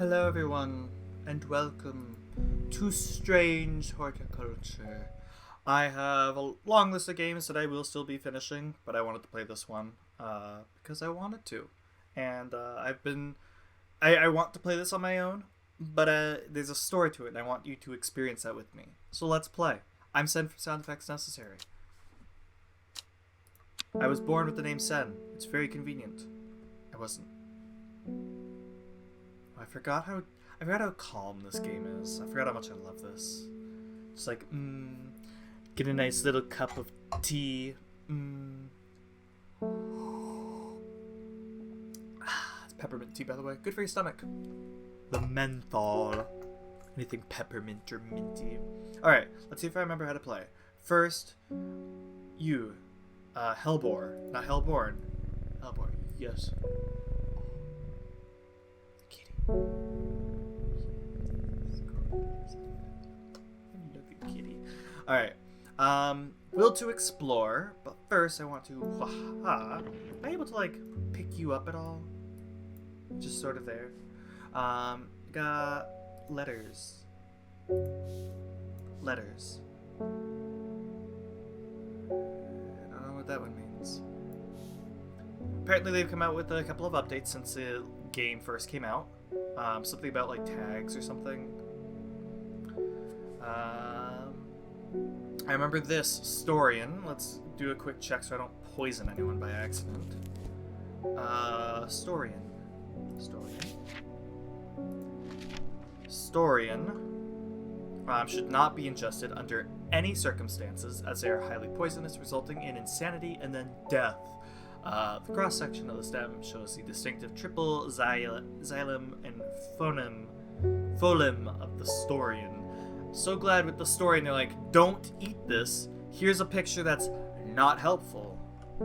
Hello everyone, and welcome to Strange Horticulture. I have a long list of games that I will still be finishing, but I wanted to play this one because I wanted to. And I want to play this on my own, but there's a story to it, and I want you to experience that with me. So let's play. I'm Sen from Sound Effects Necessary. I was born with the name Sen. It's very convenient. I wasn't. I forgot how calm this game is. I forgot how much I love this. Just like, get a nice little cup of tea. It's peppermint tea, by the way. Good for your stomach. The menthol. Anything peppermint or minty. Alright, let's see if I remember how to play. First, you. Hellbore. Not Hellborn. Hellbore, yes. I love you, kitty. Alright. Will to explore, but first I want to am I able to like pick you up at all? Just sort of there. Got letters. Letters. I don't know what that one means. Apparently they've come out with a couple of updates since the game first came out. Something about like tags or something. I remember this Storian. Let's do a quick check so I don't poison anyone by accident. Storian. Should not be ingested under any circumstances, as they are highly poisonous, resulting in insanity and then death. The cross-section of the stem shows the distinctive triple xylem and phloem of the Storian. So glad with the Storian, they're like, don't eat this. Here's a picture that's not helpful. I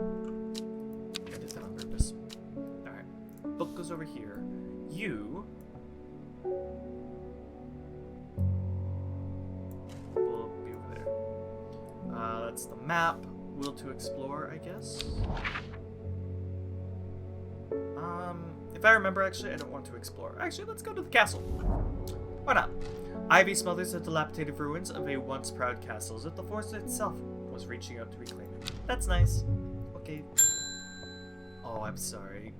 did that on purpose. Alright. Book goes over here. You will be over there. That's the map. Will to explore, I guess. If I remember, actually, I don't want to explore. Actually, let's go to the castle. Why not? Ivy smothers the dilapidated ruins of a once proud castle as if the forest itself was reaching out to reclaim it. That's nice. Okay. Oh, I'm sorry.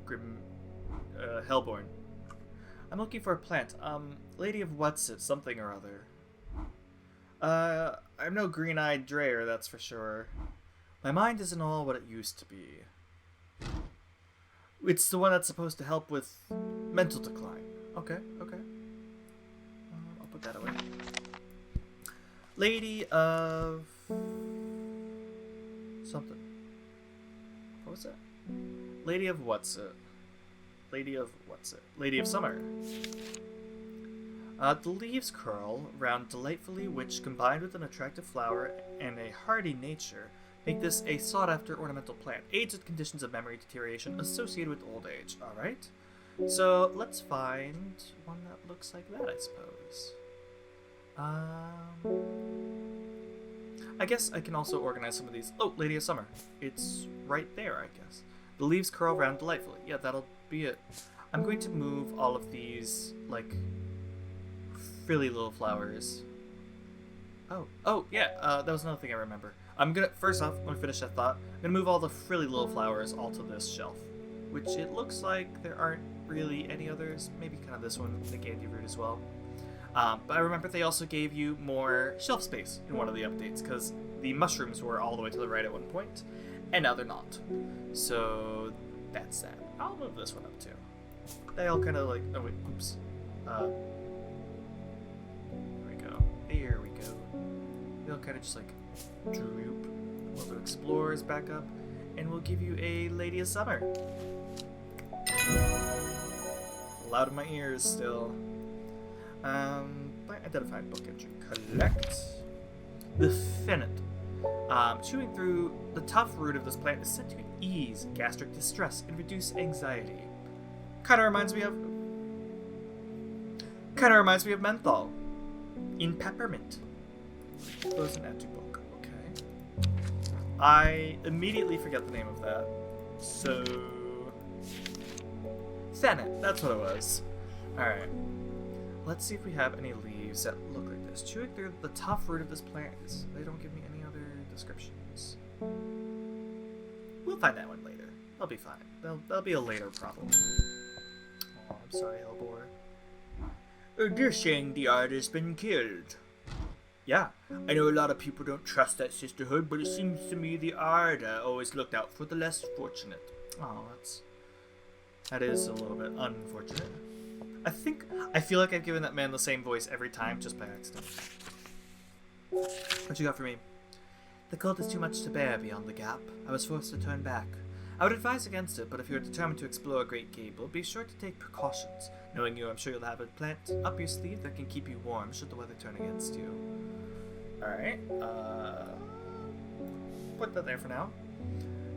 Hellborn. I'm looking for a plant. Lady of what's it? Something or other. I'm no green-eyed Dreyer, that's for sure. My mind isn't all what it used to be. It's the one that's supposed to help with mental decline. Okay. I'll put that away. Lady of something. What was that? Lady of what's it? Lady of Summer. The leaves curl round delightfully, which, combined with an attractive flower and a hardy nature, make this a sought-after ornamental plant. Aids with conditions of memory deterioration associated with old age. Alright. So, let's find one that looks like that, I suppose. I guess I can also organize some of these. Oh, Lady of Summer. It's right there, I guess. The leaves curl round delightfully. Yeah, that'll be it. I'm going to move all of these, like, frilly little flowers. Oh, yeah, that was another thing I remember. First off, I'm gonna finish that thought. I'm gonna move all the frilly little flowers all to this shelf, which it looks like there aren't really any others. Maybe kind of this one, the Gandy Root as well. But I remember they also gave you more shelf space in one of the updates, because the mushrooms were all the way to the right at one point, and now they're not. So that's that. I'll move this one up too. They all kind of like, oh wait, oops. There we go. They'll kind of just like droop. We'll do Explorers back up, and we'll give you a Lady of Summer. Loud in my ears still. Identified book entry. Collect the Fennec. Chewing through the tough root of this plant is said to ease gastric distress and reduce anxiety. Kind of reminds me of menthol in peppermint. Close and add to book. Okay. I immediately forget the name of that. So Fennec, that's what it was. Alright. Let's see if we have any leaves that look like this. Chewing through the tough root of this plant is. They don't give me any other descriptions. We'll find that one later. That'll be fine. That'll be a later problem. Oh, I'm sorry, Elbor. They're saying the artist's been killed. Yeah, I know a lot of people don't trust that sisterhood, but it seems to me the Arda always looked out for the less fortunate. Oh, that is a little bit unfortunate. I feel like I've given that man the same voice every time, just by accident. What you got for me? The cult is too much to bear beyond the gap. I was forced to turn back. I would advise against it, but if you are determined to explore Great Gable, be sure to take precautions. Knowing you, I'm sure you'll have a plant up your sleeve that can keep you warm should the weather turn against you. Alright, put that there for now.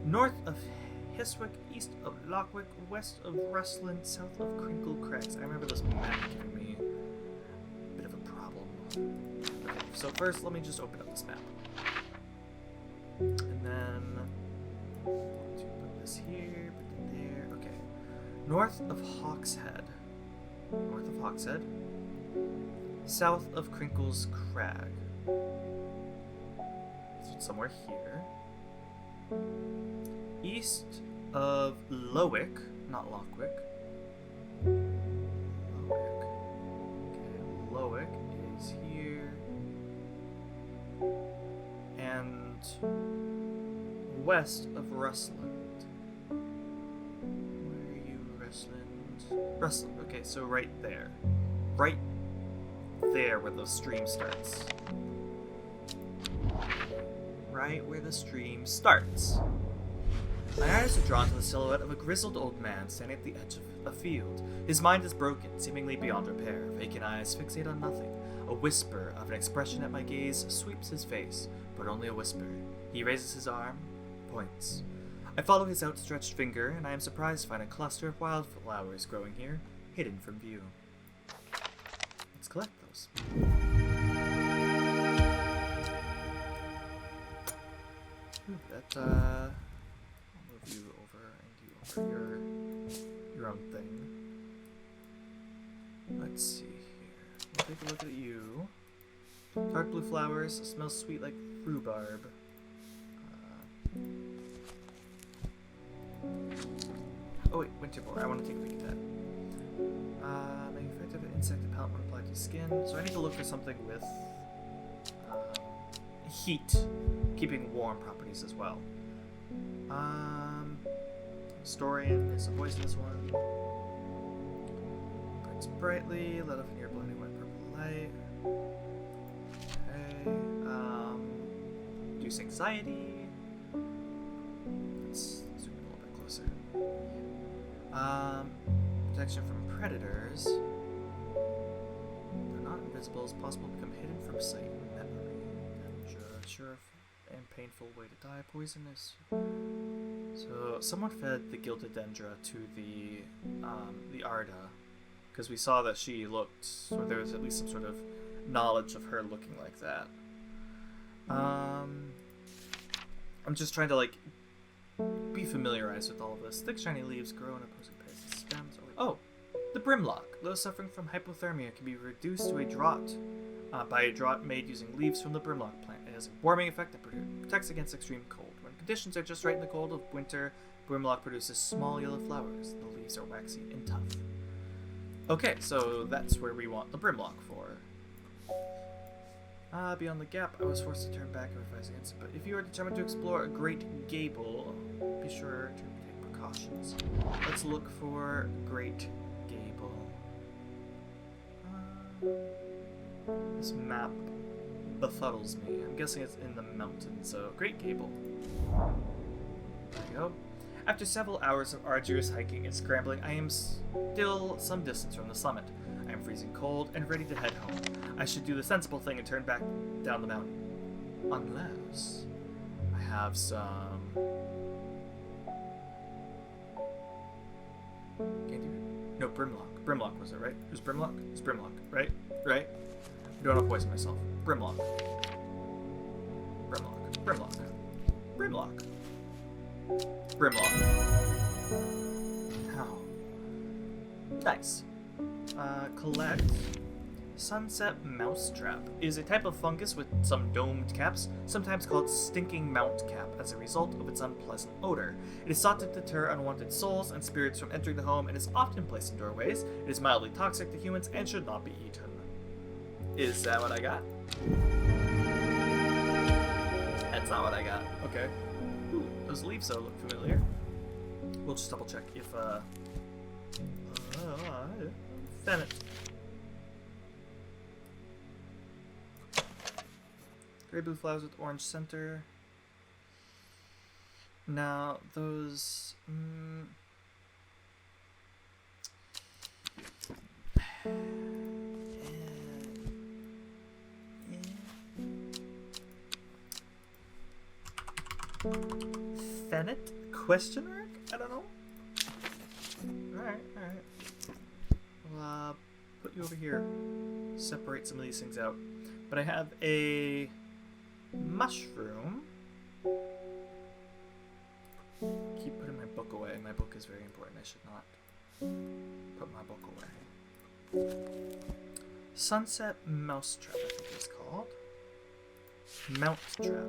North of Hiswick, east of Lockwick, west of Rustland, south of Crinkle Crags. I remember this map giving me a bit of a problem. Okay, so first let me just open up this map. And then put this here, put it there. Okay. North of Hawkshead. North of Hawkshead. South of Crinkle's Crag. So somewhere here. East of Lowick, not Lockwick. Lowick. Okay, Lowick is here. And west of Rustland. Where are you, Rustland? Rustland, okay, so right there. Right there where the stream starts. Right where the stream starts. My eyes are drawn to the silhouette of a grizzled old man standing at the edge of a field. His mind is broken, seemingly beyond repair. Vacant eyes fixate on nothing. A whisper of an expression at my gaze sweeps his face, but only a whisper. He raises his arm, points. I follow his outstretched finger, and I am surprised to find a cluster of wildflowers growing here, hidden from view. Let's collect those. Ooh, I'll move you over and you over your own thing. Let's see here. We'll take a look at you. Dark blue flowers, smells sweet like rhubarb. Oh wait, winter boar. I want to take a peek at that. Manufactured an insect repellent when applied to skin. So I need to look for something with heat, keeping warm properties as well. Historian is a poisonous one. Burns brightly, let off in your blinding white purple light. Okay. Reduce anxiety. Let's zoom in a little bit closer. Protection from predators. They're not invisible. It's possible to become hidden from sight and memory. Sure and painful way to die. Poisonous. So someone fed the Gilded Dendra to the Arda, because we saw that she looked, or there was at least some sort of knowledge of her looking like that. I'm just trying to like be familiarized with all of this. Thick shiny leaves grow in opposing pairs of stems. Oh, the Brimlock. Those suffering from hypothermia can be reduced to a draught by a draught made using leaves from the Brimlock plant. It has a warming effect that protects against extreme cold. When conditions are just right in the cold of winter, Brimlock produces small yellow flowers. The leaves are waxy and tough. Okay, so that's where we want the Brimlock for. Beyond the gap, I was forced to turn back and advise against it, but if you are determined to explore a Great Gable, be sure to take precautions. Let's look for Great Gable. This map befuddles me. I'm guessing it's in the mountains, so Great Gable. There we go. After several hours of arduous hiking and scrambling, I am still some distance from the summit. I am freezing cold and ready to head home. I should do the sensible thing and turn back down the mountain. Unless I have some... Can't do it. No, Brimlock. Brimlock was it, right? It was Brimlock? It was Brimlock, right? Right? I don't want to poison myself. Brimlock. Brimlock. Brimlock. Brimlock. Brimlock. How? Nice. Collect Sunset mousetrap is a type of fungus with some domed caps, sometimes called stinking mount cap, as a result of its unpleasant odor. It is thought to deter unwanted souls and spirits from entering the home and is often placed in doorways. It is mildly toxic to humans and should not be eaten. Is that what I got? That's not what I got. Okay. Ooh, those leaves though look familiar. We'll just double check if, Fennec. Gray blue flowers with orange center. Now, those... Fennec? Question mark? I don't know. Alright. I'll put you over here. Separate some of these things out. But I have a mushroom. Keep putting my book away. My book is very important. I should not put my book away. Sunset mousetrap, I think it's called. Mount trap.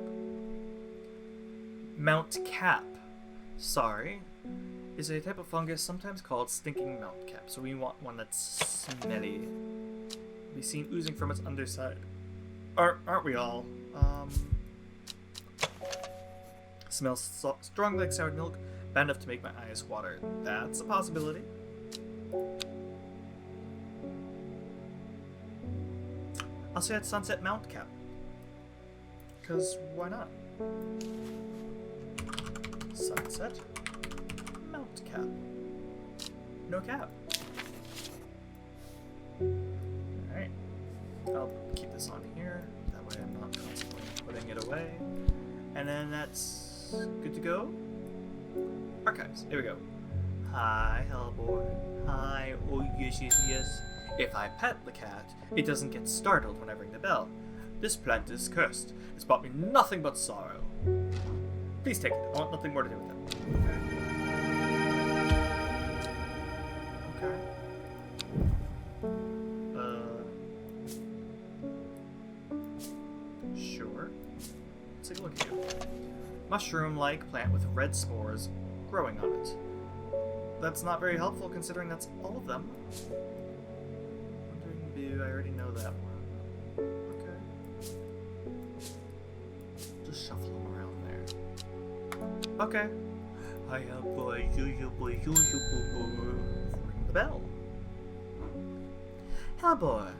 Mount cap. Sorry. Is a type of fungus sometimes called stinking mount cap. So we want one that's smelly. Be seen oozing from its underside. Aren't we all? Smells strong like soured milk, bad enough to make my eyes water. That's a possibility. I'll say it's Sunset Mount Cap. Because why not? Sunset Mount Cap. No cap. Alright. I'll keep this on here. That way I'm not constantly putting it away. And then that's good to go. Archives. Here we go. Hi, Hellboy. Hi. Oh, yes. If I pet the cat, it doesn't get startled when I ring the bell. This plant is cursed. It's brought me nothing but sorrow. Please take it. I want nothing more to do with it. Okay. Sure. Let's take a look at you. Mushroom-like plant with red spores growing on it. That's not very helpful considering that's all of them. Wandering Boo, I already know that one. Okay. Just shuffle them around there. Okay. Hiya boy, boy. Ring the bell. Hellboy.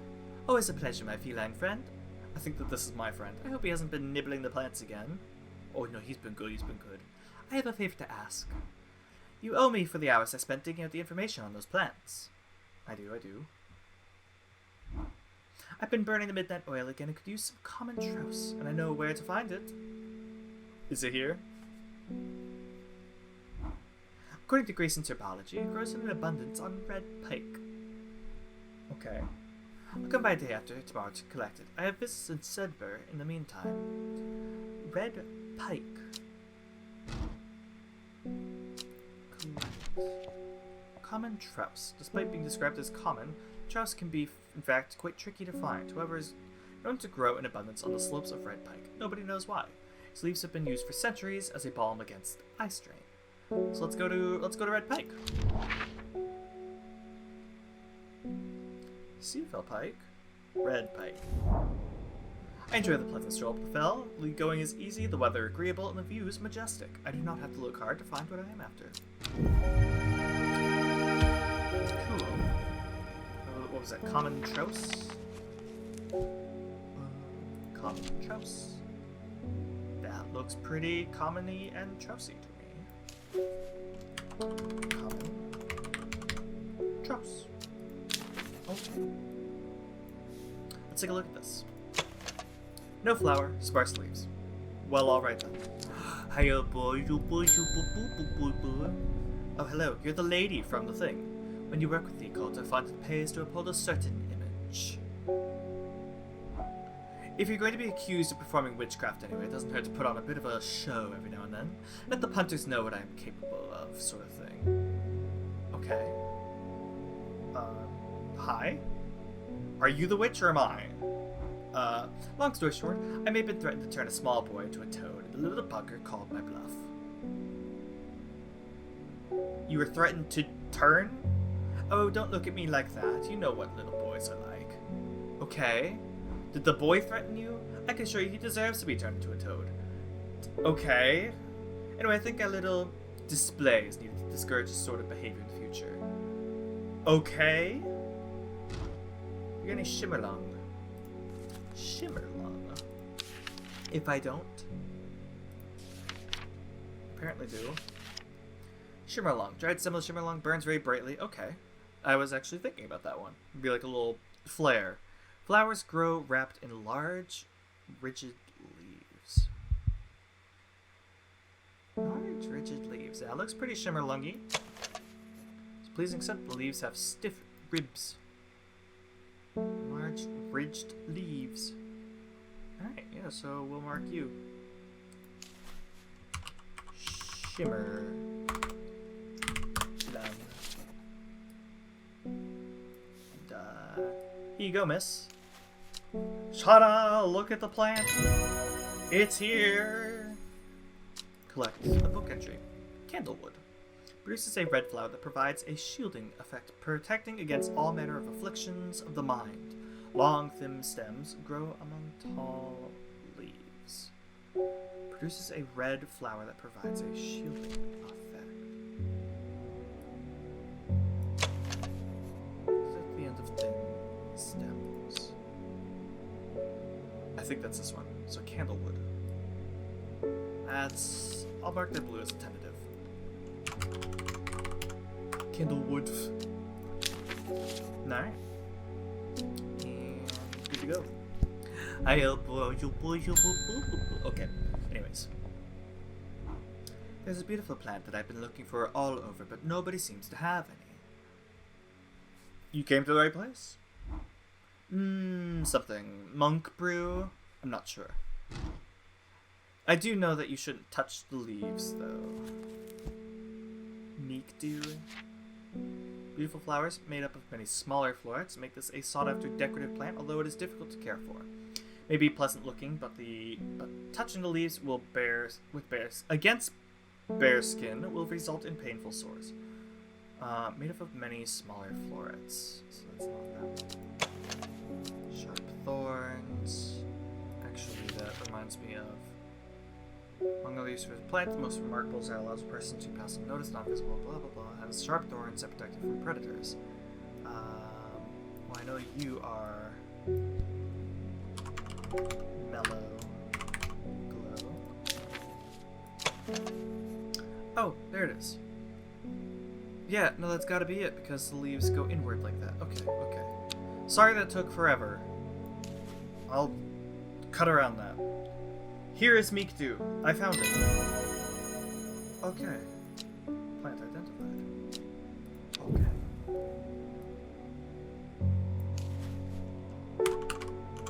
Always a pleasure, my feline friend. I think that this is my friend. I hope he hasn't been nibbling the plants again. Oh no, he's been good. I have a favor to ask. You owe me for the hours I spent digging out the information on those plants. I do. I've been burning the midnight oil again and could use some common trouse, and I know where to find it. Is it here? According to Grayson's herbology, it grows in an abundance on red pike. Okay. I'll come by day after tomorrow to collect it. I have business in Sedber in the meantime. Red pike. Common trouse. Despite being described as common, trouse can be, in fact, quite tricky to find. However, is known to grow in abundance on the slopes of red pike. Nobody knows why. Its leaves have been used for centuries as a balm against eye strain. So let's go to red pike. Seafell pike, red pike. I enjoy the pleasant stroll up the fell. The going is easy, the weather agreeable, and the view is majestic. I do not have to look hard to find what I am after. Cool. What was that? Common trouse? Common trouse. That looks pretty common-y and trousey to me. Common trouse. Okay. Let's take a look at this. No flower, sparse leaves. Well, alright then. Hiya boy, boy. Oh, hello, you're the lady from the thing. When you work with the occult, I find it pays to uphold a certain image. If you're going to be accused of performing witchcraft anyway, it doesn't hurt to put on a bit of a show every now and then. Let the punters know what I'm capable of, sort of thing. Okay. Hi? Are you the witch or am I? Long story short, I may have been threatened to turn a small boy into a toad, and the little bugger called my bluff. You were threatened to turn? Oh, don't look at me like that. You know what little boys are like. Okay. Did the boy threaten you? I can assure you he deserves to be turned into a toad. Okay. Anyway, I think a little display is needed to discourage this sort of behavior in the future. Okay. You got any Shimmerlong? Shimmerlong. If I don't. Apparently do. Shimmerlong. Dried similar Shimmerlong burns very brightly. Okay. I was actually thinking about that one. It'd be like a little flare. Flowers grow wrapped in large, rigid leaves. Large, rigid leaves. That looks pretty Shimmerlungy. It's pleasing except the leaves have stiff ribs. Large, ridged leaves. Alright, yeah, so we'll mark you. Shimmer. And, here you go, miss. Shada, look at the plant. It's here. Collect a book entry. Candlewood. Produces a red flower that provides a shielding effect, protecting against all manner of afflictions of the mind. Long, thin stems grow among tall leaves. Produces a red flower that provides a shielding effect. Is at the end of thin stems. I think that's this one. So Candlewood. I'll mark that blue as a tentative. Candlewood. Alright. And good to go. Okay, anyways. There's a beautiful plant that I've been looking for all over, but nobody seems to have any. You came to the right place? Something. Monk brew? I'm not sure. I do know that you shouldn't touch the leaves, though. Meek dew. Beautiful flowers made up of many smaller florets make this a sought-after decorative plant, although it is difficult to care for. May be pleasant looking, but touching the leaves will against bare skin will result in painful sores. Made up of many smaller florets, so that's not that one. Sharp thorns. Actually, that reminds me of. Among the leaves for the plant, the most remarkable is that it allows a person to pass unnoticed, not visible, blah blah blah, has sharp thorns that protect it from predators. Well, I know you are mellow glow. Oh, there it is. Yeah, no, that's gotta be it, because the leaves go inward like that. Okay. Sorry that took forever. I'll cut around that. Here is Meek Dew. I found it. Okay. Plant identified. Okay.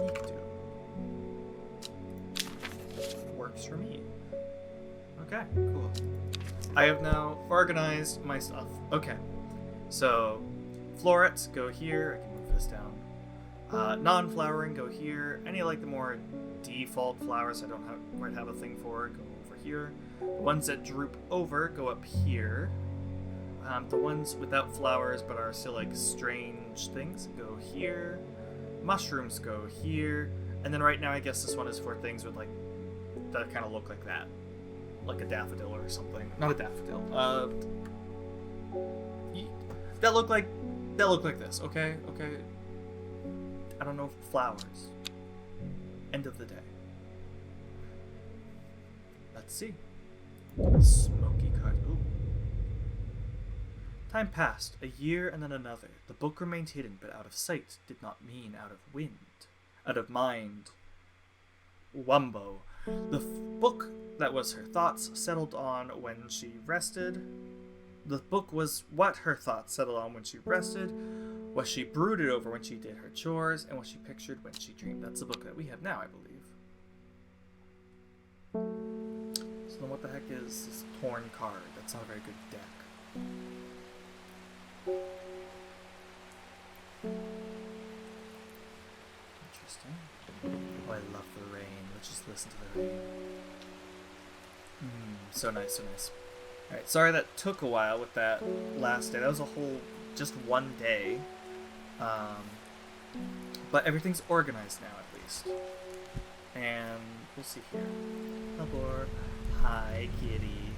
Meek Dew. Works for me. Okay, cool. I have now organized my stuff. Okay. So, florets go here. I can move this down. Non-flowering go here. Any like the more default flowers I don't quite have a thing for go over here. The ones that droop over go up here. The ones without flowers but are still like strange things go here. Mushrooms go here. And then right now I guess this one is for things with like that kind of look like that. Like a daffodil or something. Not a daffodil. That look like this, okay? Okay. I don't know, flowers. End of the day. Let's see. Smoky card. Ooh. Time passed, a year and then another. The book remained hidden, but out of sight did not mean out of wind. Out of mind. Wumbo. The book that was her thoughts settled on when she rested. The book was what her thoughts settled on when she rested, what she brooded over when she did her chores, and what she pictured when she dreamed. That's the book that we have now, I believe. So then what the heck is this torn card? That's not a very good deck. Interesting. Oh, I love the rain. Let's just listen to the rain. So nice, so nice. Alright, sorry that took a while with that last day. That was a whole, just one day. But everything's organized now, at least. And we'll see here. Hello. Hi, kitty.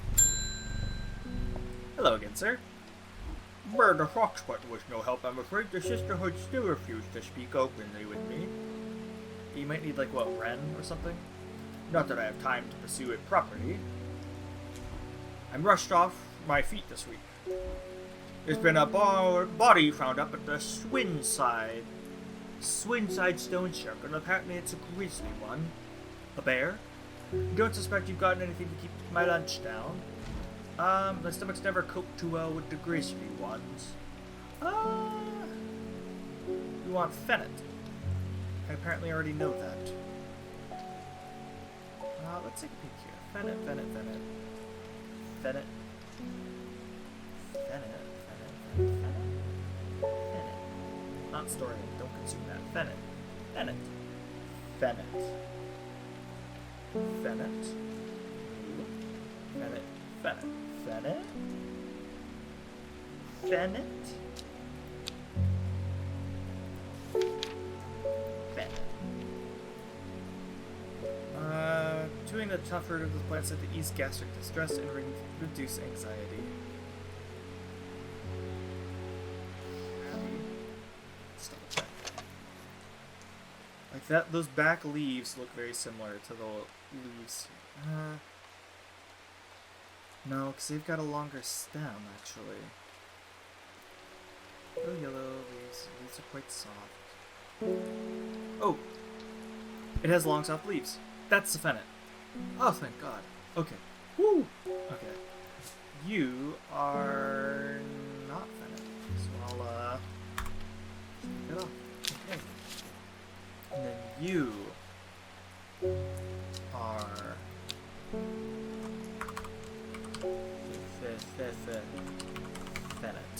Hello again, sir. Murder Foxbutt was no help, I'm afraid. The Sisterhood still refused to speak openly with me. You might need, like, what, Ren or something? Not that I have time to pursue it properly. I'm rushed off my feet this week. There's been a body found up at the Swinside Stone Circle, and apparently it's a grisly one. A bear? Don't suspect you've gotten anything to keep my lunch down. My stomach's never coped too well with the grisly ones. You want Fennec. I apparently already know that. Let's take a peek here. Fennec. Not storing it. Don't consume that. Fennec. Doing the tough root of the plants to ease gastric distress and reduce anxiety. Like that, those back leaves look very similar to the leaves. No, because they've got a longer stem, actually. Oh, yellow leaves. Leaves are quite soft. Oh! It has long, soft leaves. That's the Fennec. Oh, thank God. Okay. Woo! Okay. You are not Fennec. So I'll, get off. Okay. And then you are Fennec.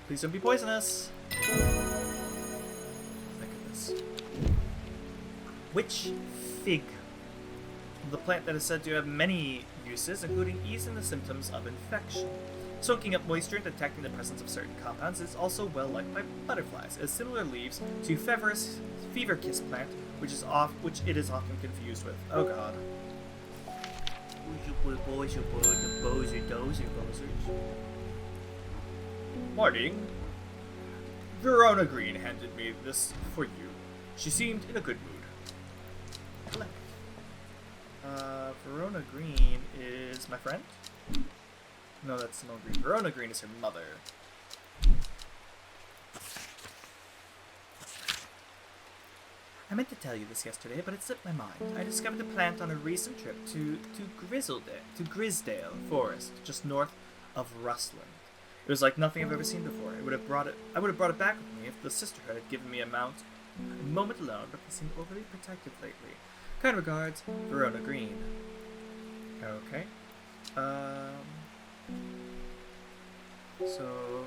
Please don't be poisonous. Think of this. Witch fig. The plant that is said to have many uses, including easing the symptoms of infection. Soaking up moisture and detecting the presence of certain compounds is also well liked by butterflies. It has similar leaves to fever kiss plant, which it is often confused with. Oh God. Morning. Verona Green handed me this for you. She seemed in a good mood. Collect. Verona Green is my friend? No, that's Simone Green. Verona Green is her mother. I meant to tell you this yesterday, but it slipped my mind. I discovered the plant on a recent trip to Grisdale Forest, just north of Rustland. It was like nothing I've ever seen before. I would have brought it back with me if the sisterhood had given me a moment alone, but they seem overly protective lately. Kind regards, Verona Green. Okay. So,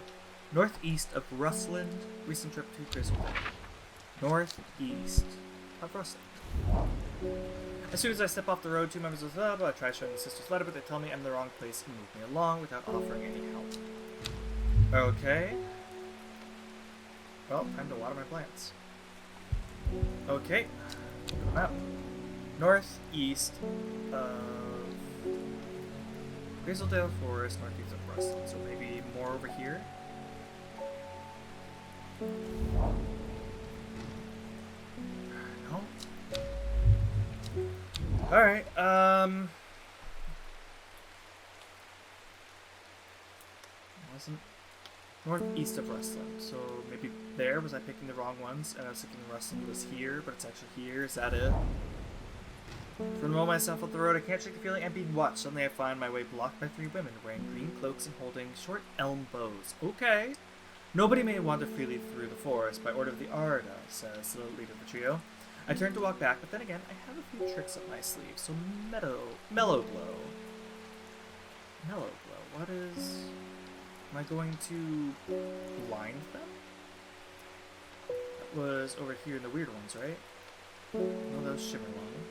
northeast of Rustland, recent trip to Grisdale. Northeast of Rustland. As soon as I step off the road, two members of the club, I try showing the sisters' letter, but they tell me I'm in the wrong place and move me along without offering any help. Okay. Well, time to water my plants. Okay. Come out. Northeast of Grisdale Forest, northeast of Rustland. So maybe more over here. No. Alright, wasn't northeast of Rustland, so maybe there. Was I picking the wrong ones? And I was thinking Rustland was here, but it's actually here. Is that it? From the moment I step off the road, I can't shake the feeling I'm being watched. Suddenly I find my way blocked by three women wearing green cloaks and holding short elm bows. Okay. Nobody may wander freely through the forest by order of the Arda, says the leader of the trio. I turn to walk back, but then again, I have a few tricks up my sleeve, so Mellow Glow. What is... Am I going to blind them? was over here in the weird ones, right? No, that was Shimmerlong.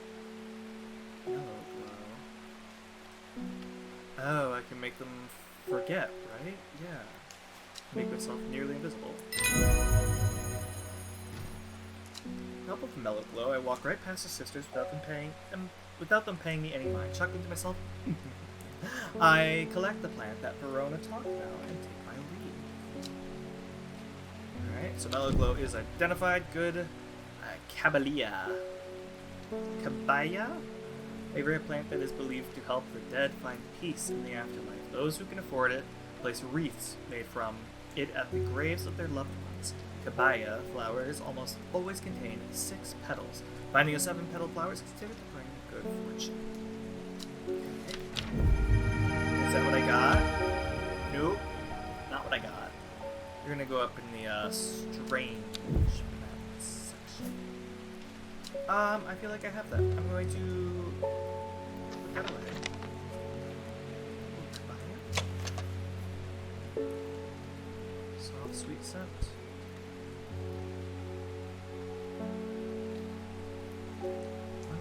Mellow Glow. Oh, I can make them forget, right? Yeah. Make myself nearly invisible. Help with Mellow Glow, I walk right past the sisters without them paying me any mind. Chuckling to myself, I collect the plant that Verona talked about and take my leave. Alright, so Mellow Glow is identified. Good. Caballia. Cabaya? A rare plant that is believed to help the dead find peace in the afterlife. Those who can afford it place wreaths made from it at the graves of their loved ones. Cabaya flowers almost always contain 6 petals. Finding a 7-petal flower is considered to bring good fortune. Okay. Is that what I got? Nope. Not what I got. You're gonna go up in the strange map section. I feel like I have that. I'm going to put that away. Soft, sweet scent. 1,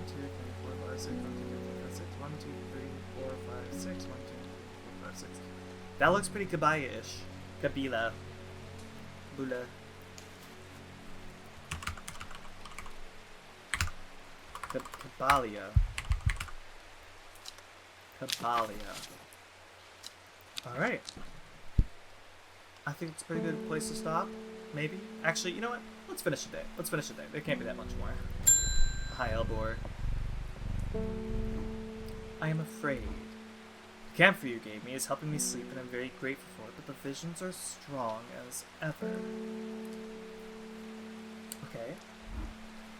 2, 3, 4, 5, 6. 1, 2, 3, 4, 5, 6. 1, 2, 3, 4, 5, 6. 1, 2, 3, 4, 5, 6. That looks pretty Kabaya-ish. Kabila. Bula. Cabalia. Cabalia. Alright. I think it's a pretty good place to stop. Maybe. Actually, you know what? Let's finish the day. Let's finish the day. There can't be that much more. Hi, Elbor. I am afraid. The camphor you gave me is helping me sleep, and I'm very grateful for it, but the visions are strong as ever. Okay.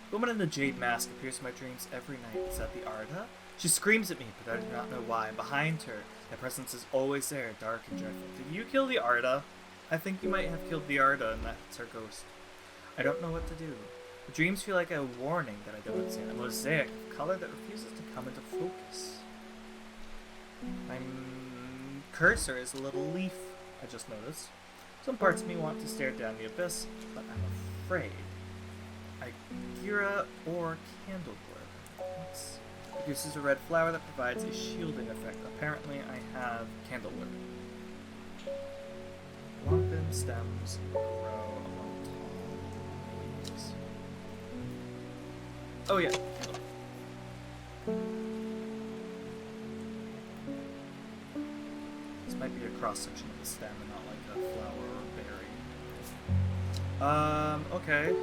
The woman in the jade mask appears in my dreams every night. Is that the Arda? She screams at me, but I do not know why. Behind her, that presence is always there, dark and dreadful. Did you kill the Arda? I think you might have killed the Arda, and that's her ghost. I don't know what to do. The dreams feel like a warning that I don't understand. A mosaic of color that refuses to come into focus. My cursor is a little leaf, I just noticed. Some parts of me want to stare down the abyss, but I'm afraid. Igira or Candlewood. Produces a red flower that provides a shielding effect. Apparently I have Candlewood. Long thin stems grow among tall leaves. Oh yeah, Candlewood. This might be a cross-section of the stem and not like a flower or berry. Okay.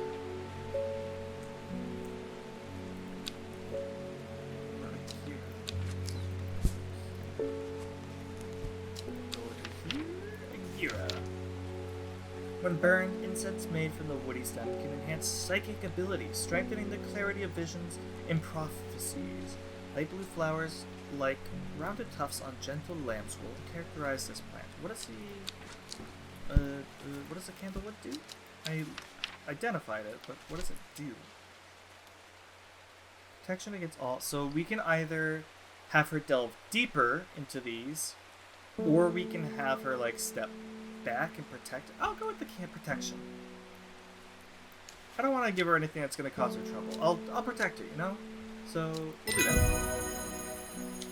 When burned, incense made from the woody stem can enhance psychic abilities, strengthening the clarity of visions and prophecies. Light blue flowers, like rounded tufts on gentle lamb's wool, characterize this plant. What does the candlewood do? I identified it, but what does it do? Protection against all. So we can either have her delve deeper into these, or we can have her like step back and protect. I'll go with the protection. I don't want to give her anything that's going to cause her trouble. I'll protect her, you know? So we'll do that.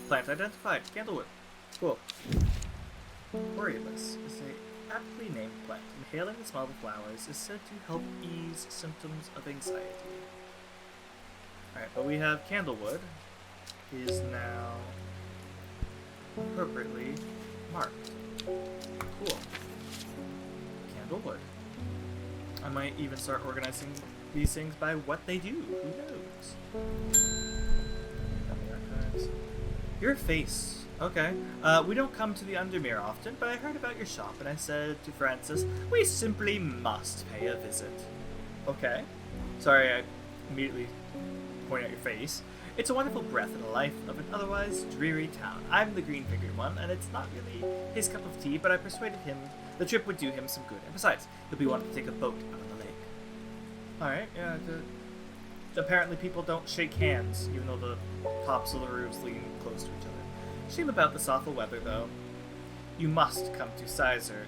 Plant identified. Candlewood. Cool. Borealis is a aptly named plant. Inhaling the smell of the flowers is said to help ease symptoms of anxiety. Alright, but we have Candlewood is now appropriately marked. Cool. Candlewood. I might even start organizing these things by what they do. Who knows? Your face. Okay. We don't come to the Undermere often, but I heard about your shop and I said to Francis, we simply must pay a visit. Okay. Sorry, I immediately point at your face. It's a wonderful breath in the life of an otherwise dreary town. I'm the green-fingered one, and it's not really his cup of tea, but I persuaded him the trip would do him some good. And besides, he'll be wanting to take a boat out on the lake. Alright, yeah, apparently people don't shake hands, even though the tops of the roofs lean close to each other. Shame about this awful weather, though. You must come to César.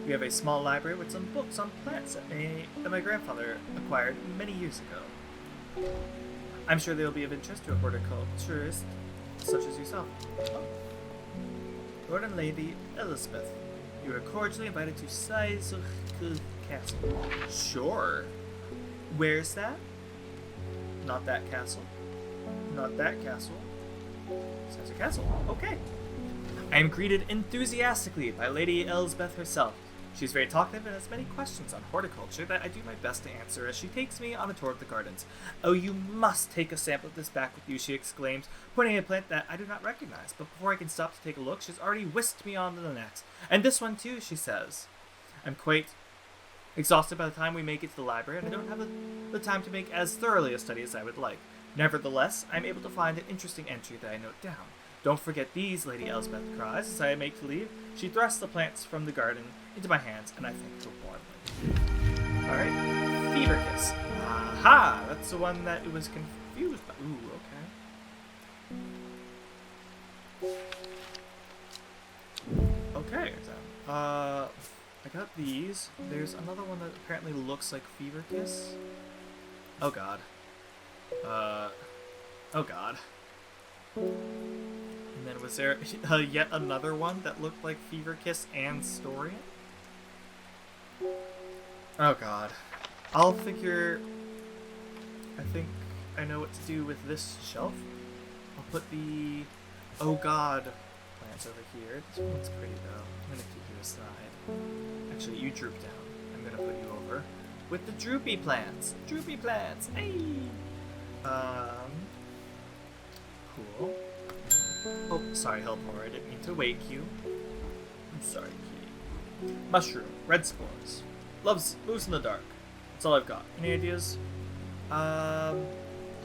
We have a small library with some books on plants that my grandfather acquired many years ago. I'm sure they'll be of interest to a horticulturist such as yourself. Lord and Lady Elizabeth, you are cordially invited to Sizerk Castle. Sure. Where's that? Not that castle. Not that castle. Sizerk Castle. Okay. I am greeted enthusiastically by Lady Elizabeth herself. She's very talkative and has many questions on horticulture that I do my best to answer as she takes me on a tour of the gardens. Oh, you must take a sample of this back with you, she exclaims, pointing at a plant that I do not recognize. But before I can stop to take a look, she's already whisked me on to the next. And this one too, she says. I'm quite exhausted by the time we make it to the library, and I don't have the time to make as thoroughly a study as I would like. Nevertheless, I'm able to find an interesting entry that I note down. Don't forget these, Lady Elizabeth cries as I make to leave. She thrusts the plants from the garden into my hands, and I thank her warmly. Alright, Fever Kiss. Aha! That's the one that it was confused by. Ooh, okay. Okay, then. I got these. There's another one that apparently looks like Fever Kiss. Oh god. Oh god. And then was there yet another one that looked like Fever Kiss and Storian? Oh god. I'll figure... I think I know what to do with this shelf. I'll put the... Oh god plants over here. This one's pretty though. I'm gonna keep you aside. Actually, you droop down. I'm gonna put you over with the droopy plants. Droopy plants! Hey! Cool. Oh, sorry, Helpor, I didn't mean to wake you. I'm sorry, kitty. Mushroom, red spores. Moves in the dark. That's all I've got. Any ideas? The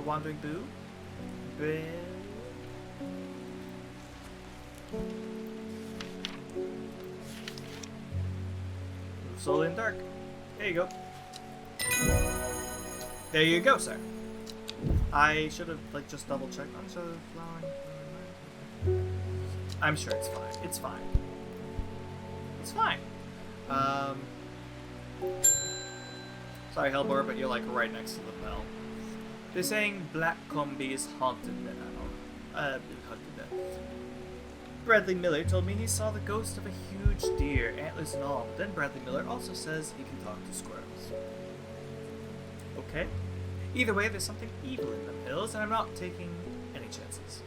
Wandering Boo? Move slowly in the dark. There you go. There you go, sir. I should have, like, just double-checked. I'm sure the flowering... I'm sure it's fine. It's fine. It's fine. Sorry, Helbor, but you're, like, right next to the bell. They're saying Blackcombe is haunted now. Haunted now. Bradley Miller told me he saw the ghost of a huge deer, antlers and all. But then Bradley Miller also says he can talk to squirrels. Okay. Either way, there's something evil in the hills, and I'm not taking any chances.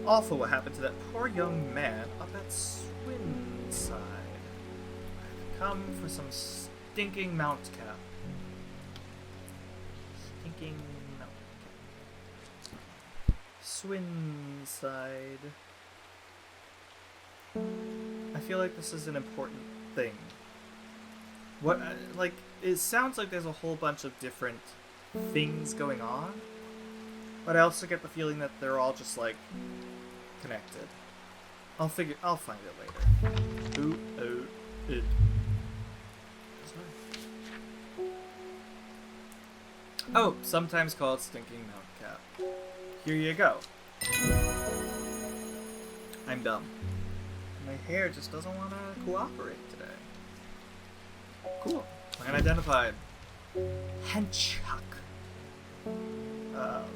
Awful what happened to that poor young man up at Swinside. I've come for some stinking mount cap. Stinking mount cap. Swinside. I feel like this is an important thing. What, like, it sounds like there's a whole bunch of different things going on, but I also get the feeling that they're all just, like, connected. I'll find it later. Ooh, oh, it. Oh, sometimes called Stinking Mount Cap. Here you go. I'm dumb. My hair just doesn't want to cooperate today. Cool. Plan identified. Henchuk.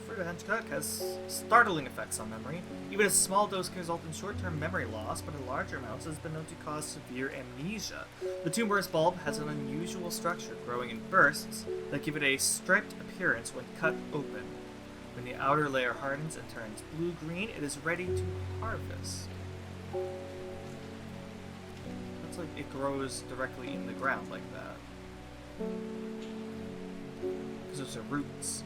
Fruit of Henchuk has startling effects on memory. Even a small dose can result in short-term memory loss, but in larger amounts has been known to cause severe amnesia. The tuberous bulb has an unusual structure, growing in bursts that give it a striped appearance when cut open. When the outer layer hardens and turns blue-green, it is ready to harvest. Looks like it grows directly in the ground like that. Because those are roots.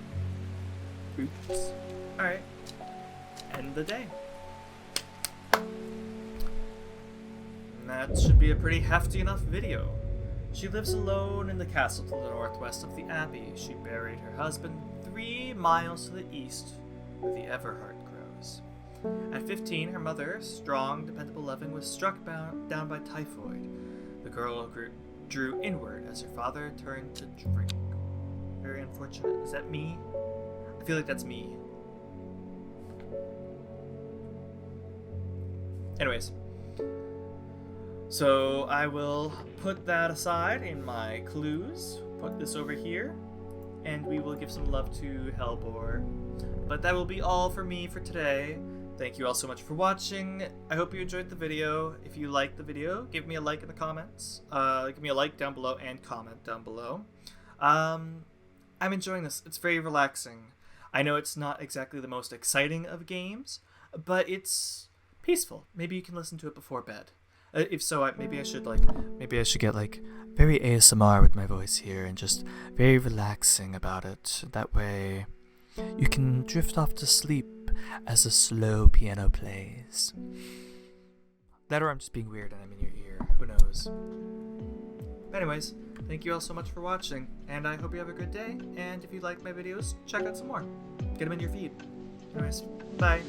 Roots. Alright. End the day. And that should be a pretty hefty enough video. She lives alone in the castle to the northwest of the abbey. She buried her husband 3 miles to the east, where the Everheart grows. At 15, her mother, strong, dependable Levin, was struck down by typhoid. The girl drew inward as her father turned to drink. Very unfortunate. Is that me? I feel like that's me. Anyways. So I will put that aside in my clues, put this over here, and we will give some love to Hellbore. But that will be all for me for today. Thank you all so much for watching. I hope you enjoyed the video. If you liked the video, give me a like in the comments. Give me a like down below and comment down below. I'm enjoying this. It's very relaxing. I know it's not exactly the most exciting of games, but it's peaceful. Maybe you can listen to it before bed. If so, maybe I should get like very ASMR with my voice here and just very relaxing about it. That way you can drift off to sleep as a slow piano plays. That or I'm just being weird and I'm in your ear. Who knows? But anyways, thank you all so much for watching, and I hope you have a good day, and if you like my videos, check out some more. Get them in your feed. Anyways, bye.